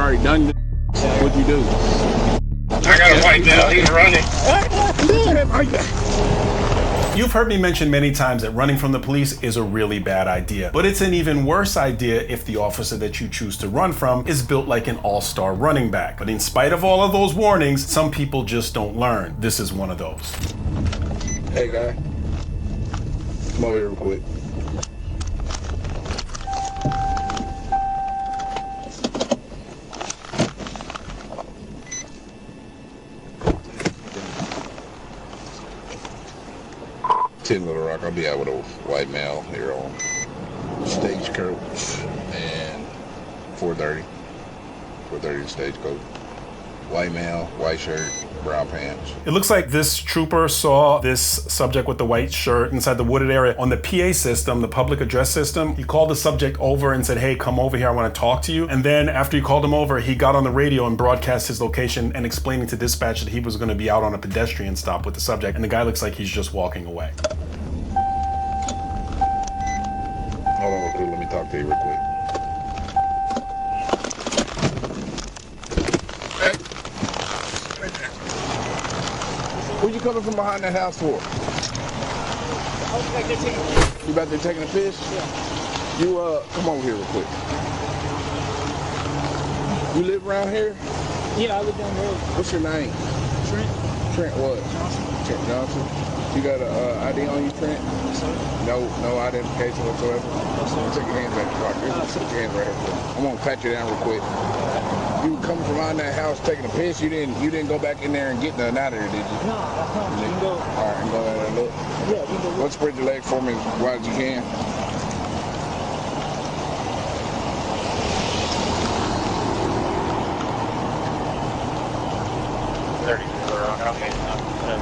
already done. What'd you do? I got a white belt. He's running. You've heard me mention many times that running from the police is a really bad idea, but it's an even worse idea if the officer that you choose to run from is built like an all-star running back. But in spite of all of those warnings, some people just don't learn. This is one of those. Hey, guy. Come over here real quick. Little Rock. I'll be out with a white male here on Stagecoach and 4:30 Stagecoach. White male, white shirt, brown pants. It looks like this trooper saw this subject with the white shirt inside the wooded area on the PA system, the public address system. He called the subject over and said, hey, come over here, I want to talk to you. And then after he called him over, he got on the radio and broadcast his location and explaining to dispatch that he was going to be out on a pedestrian stop with the subject. And the guy looks like he's just walking away. Hold on real quick, let me talk to you real quick. Where you coming from behind that house for? You about there taking a piss? Yeah. You come over here real quick. You live around here? Yeah, I live down the road. What's your name? Trent. Trent what? Johnson. Trent Johnson. You got a ID on you, Trent? Yes, sir. No identification whatsoever? Yes, sir. Take your hands back in the car. Put your hands right here. I'm gonna pat you down real quick. You were coming from behind that house taking a piss. You didn't go back in there and get nothing out of there, did you? No, I promise. You can go. All right, and go there and look. Yeah, you can go. Let's spread your legs for me as wide as you can.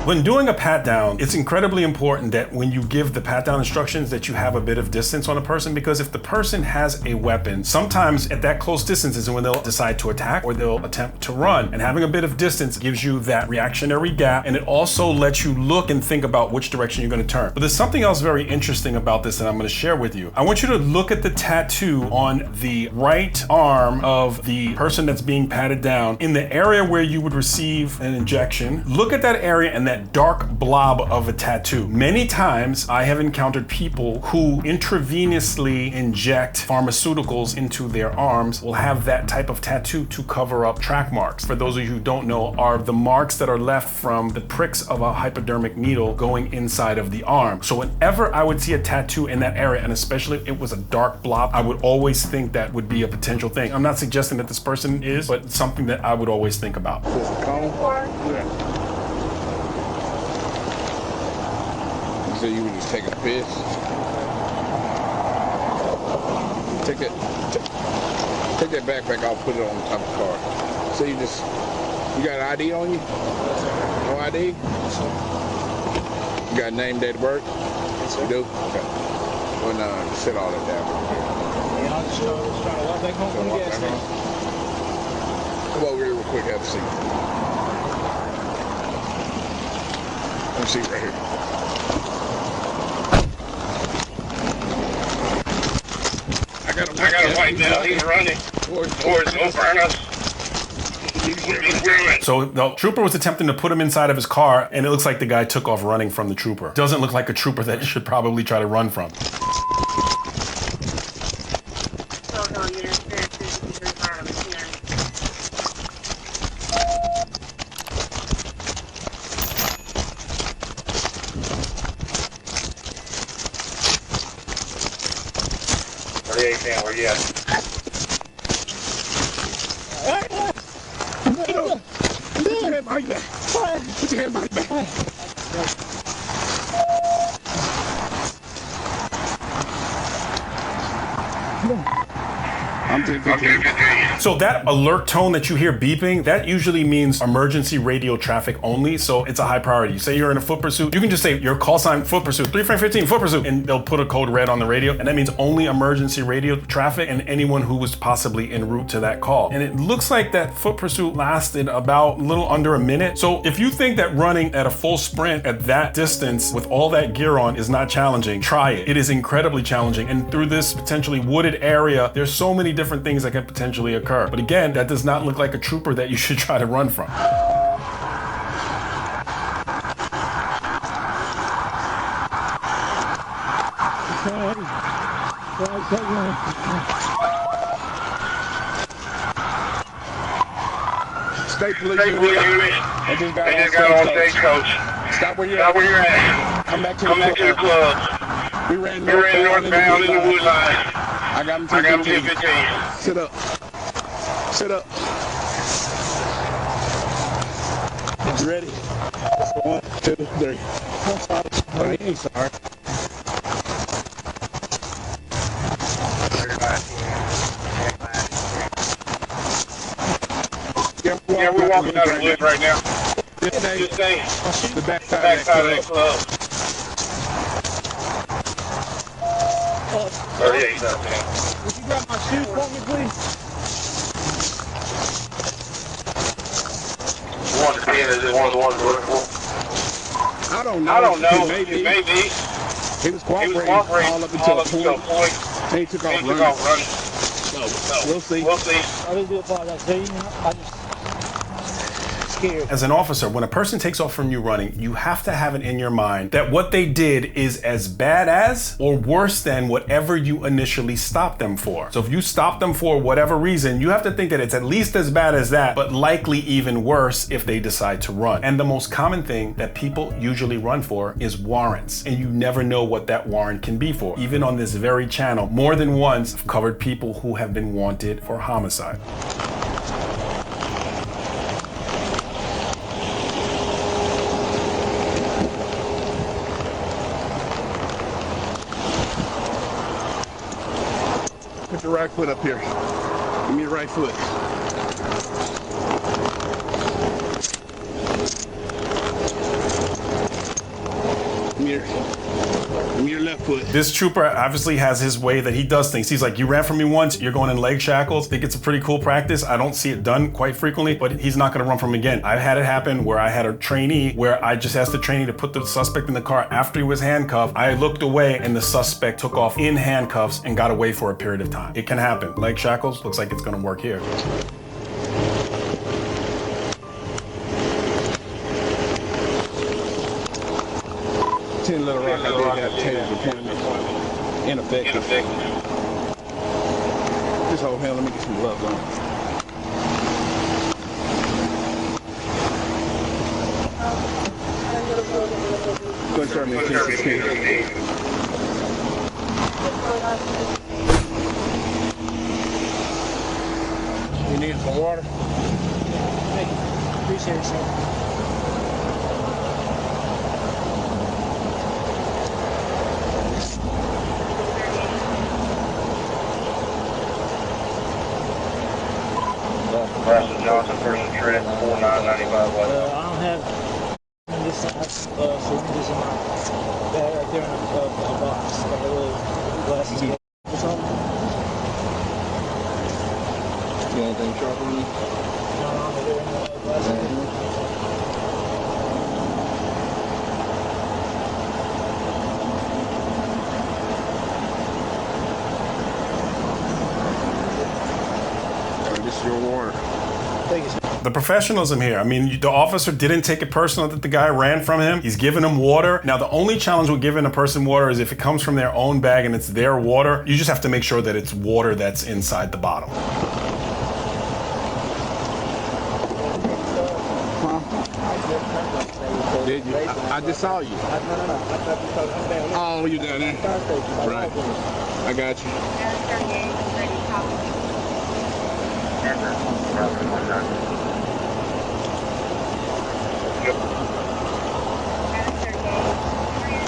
When doing a pat down, it's incredibly important that when you give the pat down instructions that you have a bit of distance on a person, because if the person has a weapon, sometimes at that close distance is when they'll decide to attack or they'll attempt to run. And having a bit of distance gives you that reactionary gap, and it also lets you look and think about which direction you're going to turn. But there's something else very interesting about this that I'm going to share with you. I want you to look at the tattoo on the right arm of the person that's being patted down in the area where you would receive an injection. Look at that area and that dark blob of a tattoo. Many times I have encountered people who intravenously inject pharmaceuticals into their arms will have that type of tattoo to cover up track marks. For those of you who don't know, are the marks that are left from the pricks of a hypodermic needle going inside of the arm. So whenever I would see a tattoo in that area, and especially if it was a dark blob, I would always think that would be a potential thing. I'm not suggesting that this person is, but it's something that I would always think about. So you were just taking a piss? Take that backpack off, put it on top of the car. So you got an ID on you? No ID? You got a name, date of birth? You do? Okay. Well, no, just set all that down. Yeah, I'm just trying to walk back home from the gas station. Come over here real quick, have a seat. Have a seat right here. I got a white belt. He's running towards O'Burners. So the trooper was attempting to put him inside of his car, and it looks like the guy took off running from the trooper. Doesn't look like a trooper that you should probably try to run from. Where you at? Put your hand behind your back. Put your hand behind your back. I'm 10-15. So that alert tone that you hear beeping, that usually means emergency radio traffic only, so it's a high priority. You say you're in a foot pursuit, you can just say your call sign, foot pursuit, 3-15, foot pursuit, and they'll put a code red on the radio, and that means only emergency radio traffic and anyone who was possibly en route to that call. And it looks like that foot pursuit lasted about a little under a minute. So if you think that running at a full sprint at that distance with all that gear on is not challenging, try it. It is incredibly challenging, and through this potentially wooded area, there's so many different different things that can potentially occur. But again, that does not look like a trooper that you should try to run from. State police unit. They just got on stagecoach. Stop where you're at. Come back to the club. We ran northbound in the wood line. I got him 10-15. Sit up. Sit up. You ready? 1, 2, 3. I'm sorry. I ain't sorry. Yeah, we're walking out of the woods right now. Just stay the backside of that club. 38. Would you grab my shoes for me, please? 110 is it one of the ones we're looking for? I don't know. It may be. He was cooperating all up until a point. Then he took off running. So, we'll see. I really do apologize. I just scared. As an officer, when a person takes off from you running, you have to have it in your mind that what they did is as bad as or worse than whatever you initially stopped them for. So if you stop them for whatever reason, you have to think that it's at least as bad as that, but likely even worse if they decide to run. And the most common thing that people usually run for is warrants. And you never know what that warrant can be for. Even on this very channel, more than once, I've covered people who have been wanted for homicide. Put your right foot up here. Give me your right foot. Give me your left foot. This trooper obviously has his way that he does things. He's like, you ran from me once, you're going in leg shackles. I think it's a pretty cool practice. I don't see it done quite frequently, but he's not gonna run from me again. I've had it happen where I had a trainee where I just asked the trainee to put the suspect in the car after he was handcuffed. I looked away and the suspect took off in handcuffs and got away for a period of time. It can happen. Leg shackles, looks like it's gonna work here. 10 Little Rock, I did have tail deployment. Ineffective. Just hold hand, let me get some gloves on. Go and start me 10-15. You need some water? Thank you. Appreciate it, sir. Preston Johnson, person tread 4995 West. I don't have this side, so we just in my bag right there in the box. Got a little glasses or something. You got anything sharp on you? No, they're in the glasses. This is your water. Thank you, sir. The professionalism here. I mean, the officer didn't take it personal that the guy ran from him. He's giving him water. Now, the only challenge with giving a person water is if it comes from their own bag and it's their water, you just have to make sure that it's water that's inside the bottle. Did you? I just saw you. Oh, you down there? Right. I got you.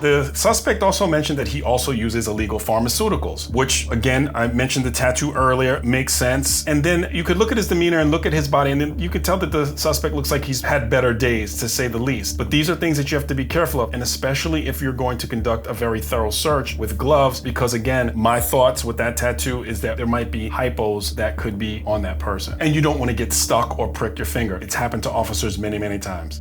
The suspect also mentioned that he also uses illegal pharmaceuticals, which again, I mentioned the tattoo earlier, makes sense. And then you could look at his demeanor and look at his body, and then you could tell that the suspect looks like he's had better days, to say the least. But these are things that you have to be careful of, and especially if you're going to conduct a very thorough search with gloves, because again, my thoughts with that tattoo is that there might be hypos that could be on that person. And you don't want to get stuck or prick your finger. It's happened to officers many, many times.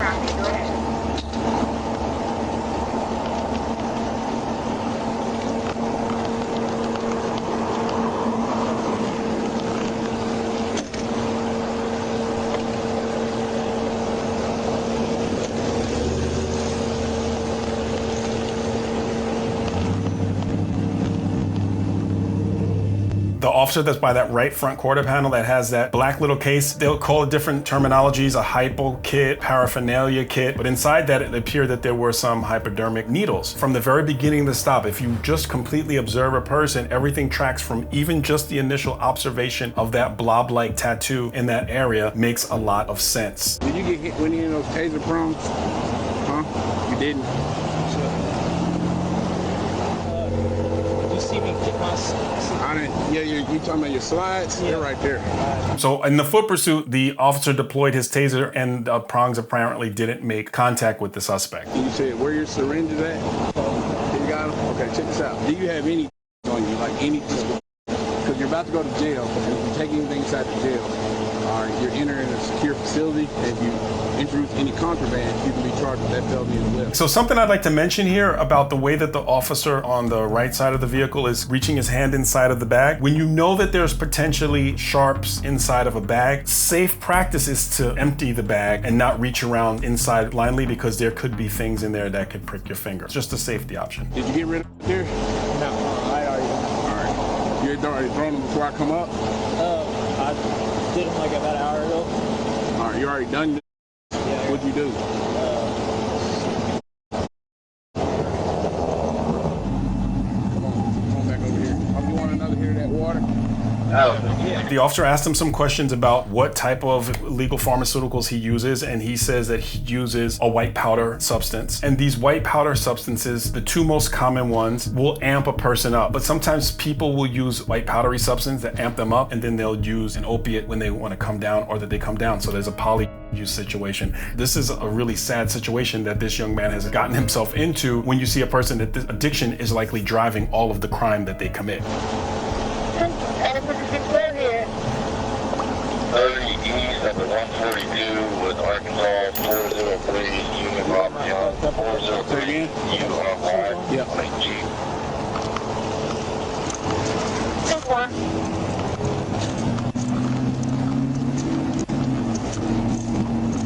officer that's by that right front quarter panel that has that black little case, they'll call it different terminologies, a hypo kit, paraphernalia kit, but inside that it appeared that there were some hypodermic needles. From the very beginning of the stop, if you just completely observe a person, everything tracks from even just the initial observation of that blob-like tattoo in that area makes a lot of sense. Did you get hit with any of those taser prongs? Huh? You didn't? You see me kick my... I didn't. Yeah, you talking about your slides? Yeah. They're right there. So in the foot pursuit, the officer deployed his taser and the prongs apparently didn't make contact with the suspect. You said where your syringe is at? You got them? Okay, check this out. Do you have any on you, like any? Because you're about to go to jail, and if you take anything inside the jail, you're entering a secure facility, and if you introduce any contraband, you can be charged with that felony as well. So something I'd like to mention here about the way that the officer on the right side of the vehicle is reaching his hand inside of the bag. When you know that there's potentially sharps inside of a bag, safe practice is to empty the bag and not reach around inside blindly because there could be things in there that could prick your finger. It's just a safety option. Did you get rid of it there? No, I already... All right. You had already thrown them before I come up? I did them like about an hour ago. All right, you already done this? Yeah. What'd you do? Come on back over here. You want another here of that water? Yeah. The officer asked him some questions about what type of illegal pharmaceuticals he uses, and he says that he uses a white powder substance. And these white powder substances, the two most common ones, will amp a person up. But sometimes people will use white powdery substance that amp them up, and then they'll use an opiate when they want to come down or that they come down. So there's a poly use situation. This is a really sad situation that this young man has gotten himself into when you see a person that this addiction is likely driving all of the crime that they commit. East of the 142 with Arkansas 403 Union Robert Young 403 URY Yeah. on a Jeep.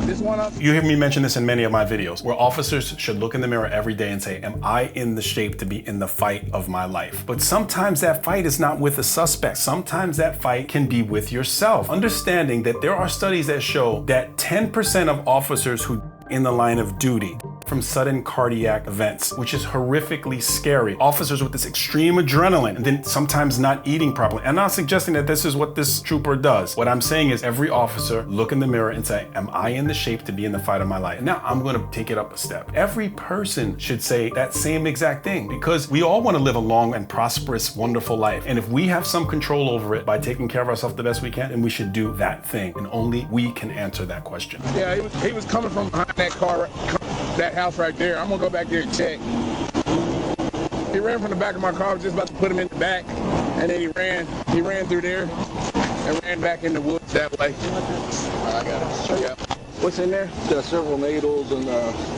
This one up? You hear me mention this in many of my videos, where officers should look in the mirror every day and say, am I in the shape to be in the fight of my life? But sometimes that fight is not with the suspect. Sometimes that fight can be with yourself. Understanding that there are studies that show that 10% of officers who in the line of duty from sudden cardiac events, which is horrifically scary. Officers with this extreme adrenaline and then sometimes not eating properly. I'm not suggesting that this is what this trooper does. What I'm saying is every officer look in the mirror and say, am I in the shape to be in the fight of my life? And now I'm gonna take it up a step. Every person should say that same exact thing because we all wanna live a long and prosperous, wonderful life. And if we have some control over it by taking care of ourselves the best we can, then we should do that thing. And only we can answer that question. Yeah, he was coming from behind that car, that house right there. I'm gonna go back there and check. He ran from the back of my car. I was just about to put him in the back, and then he ran through there and ran back in the woods that way. I got it. Yeah. What's in there? Got several needles and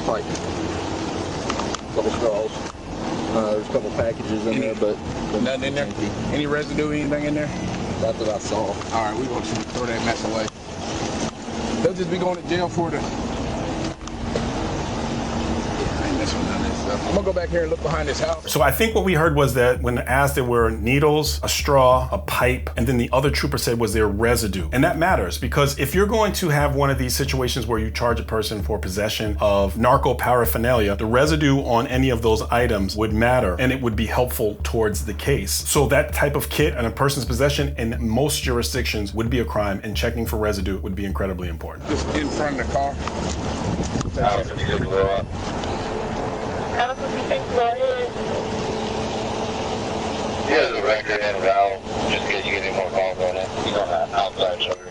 like a couple straws. There's a couple packages in there, but Nothing in there? empty. Any residue, anything in there? Not that I saw. All right, we want you to throw that mess away. They'll just be going to jail for the... I'm gonna go back here and look behind this house. So I think what we heard was that when asked, there were needles, a straw, a pipe, and then the other trooper said was there residue. And that matters because if you're going to have one of these situations where you charge a person for possession of narco paraphernalia, the residue on any of those items would matter and it would be helpful towards the case. So that type of kit in a person's possession in most jurisdictions would be a crime, and checking for residue would be incredibly important. Just in front of the car. Here's the record and valve, just in case you get any more calls on it. You don't have outside sugar.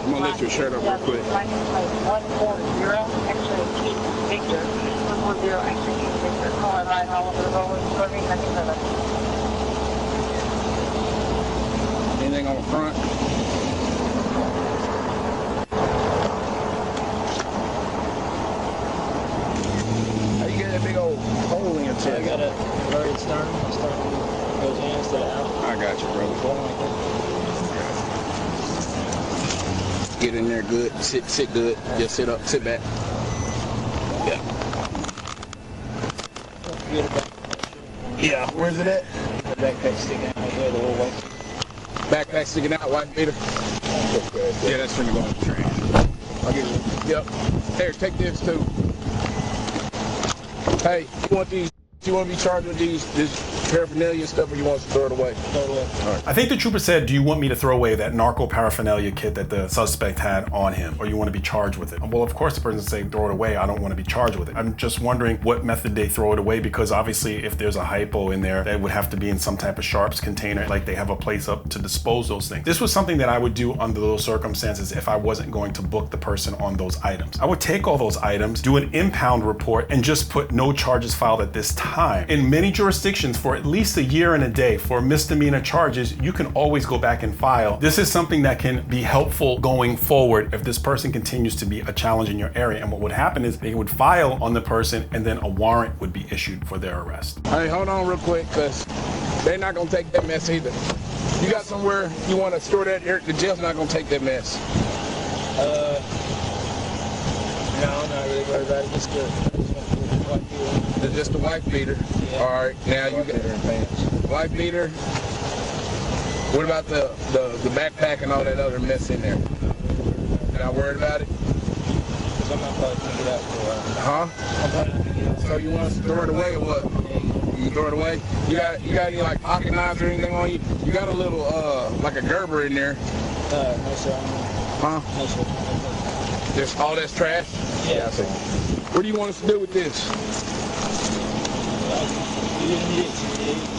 I'm gonna lift your shirt up real quick. 140, actually Keith Victor. 140, actually Keith Victor. Call it right all over the road. Swimming, nothing but Anything on the front? How you get that big old hole in your So I chest? got it right at stern. The stern goes in instead of out. I got you, brother. Get in there good. Sit good. Just sit up. Sit back. Yeah. Yeah. Where's it at? The backpack sticking out there the whole way. Backpack sticking out, wife beater. Yeah, that's gonna go in the trash. I'll give you. Yep. Here, take this too. Hey, you want to be charged with this paraphernalia stuff, or you want us to throw it away? Throw it away. All right. I think the trooper said, do you want me to throw away that narco paraphernalia kit that the suspect had on him, or you want to be charged with it? Well, of course the person say throw it away. I don't want to be charged with it. I'm just wondering what method they throw it away, because obviously if there's a hypo in there, that would have to be in some type of sharps container, like they have a place up to dispose those things. This was something that I would do under those circumstances if I wasn't going to book the person on those items. I would take all those items, do an impound report, and just put no charges filed at this time. In many jurisdictions, for at least a year and a day for misdemeanor charges, you can always go back and file. This is something that can be helpful going forward if this person continues to be a challenge in your area. And what would happen is they would file on the person, and then a warrant would be issued for their arrest. Hey, hold on real quick, because they're not going to take that mess either. You got somewhere you want to store that? The jail's not going to take that mess. No, I'm not really worried about it. Just good. Just the wife beater. Yeah. All right, now you got wife beater. What about the backpack and all that other mess in there? You're not worried about it? Because I'm not probably going to get out for a while. Huh? I'm probably going to get out. So you want us to throw it away or what? You throw it away? You got any like pocket knives or anything on you? You got a little like a Gerber in there? No, sir. Huh? No, sir. There's all that's trash? Yeah. I see. What do you want us to do with this?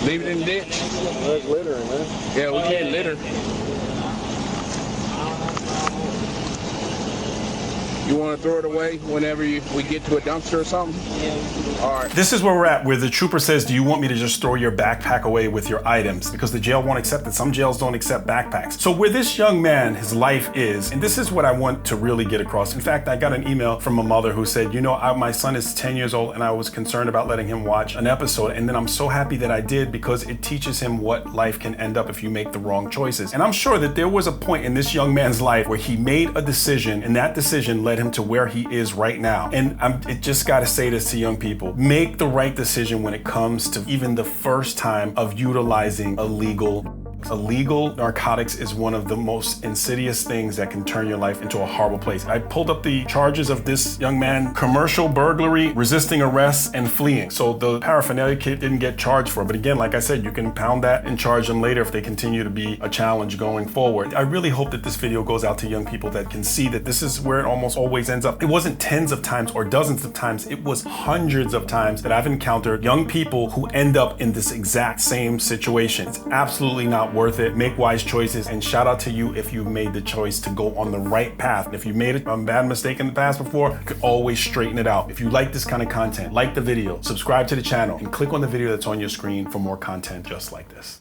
Leave it in the ditch? There's litter in there. Yeah, we can't litter. You want to throw it away whenever we get to a dumpster or something? Yeah. All right. This is where we're at, where the trooper says, do you want me to just throw your backpack away with your items? Because the jail won't accept it. Some jails don't accept backpacks. So where this young man, his life is, and this is what I want to really get across. In fact, I got an email from a mother who said, you know, my son is 10 years old and I was concerned about letting him watch an episode. And then I'm so happy that I did, because it teaches him what life can end up if you make the wrong choices. And I'm sure that there was a point in this young man's life where he made a decision, and that decision led him to where he is right now. And it just got to say this to young people: make the right decision when it comes to even the first time of utilizing illegal narcotics. Is one of the most insidious things that can turn your life into a horrible place. I pulled up the charges of this young man: commercial burglary, resisting arrest, and fleeing. So the paraphernalia kit didn't get charged for, but again, like I said, you can pound that and charge them later if they continue to be a challenge going forward. I really hope that this video goes out to young people that can see that this is where it almost always ends up. It wasn't tens of times or dozens of times, it was hundreds of times that I've encountered young people who end up in this exact same situation. It's absolutely not worth it. Make wise choices, and shout out to you if you've made the choice to go on the right path. And if you made a bad mistake in the past before, you can always straighten it out. If you like this kind of content, like the video, subscribe to the channel, and click on the video that's on your screen for more content just like this.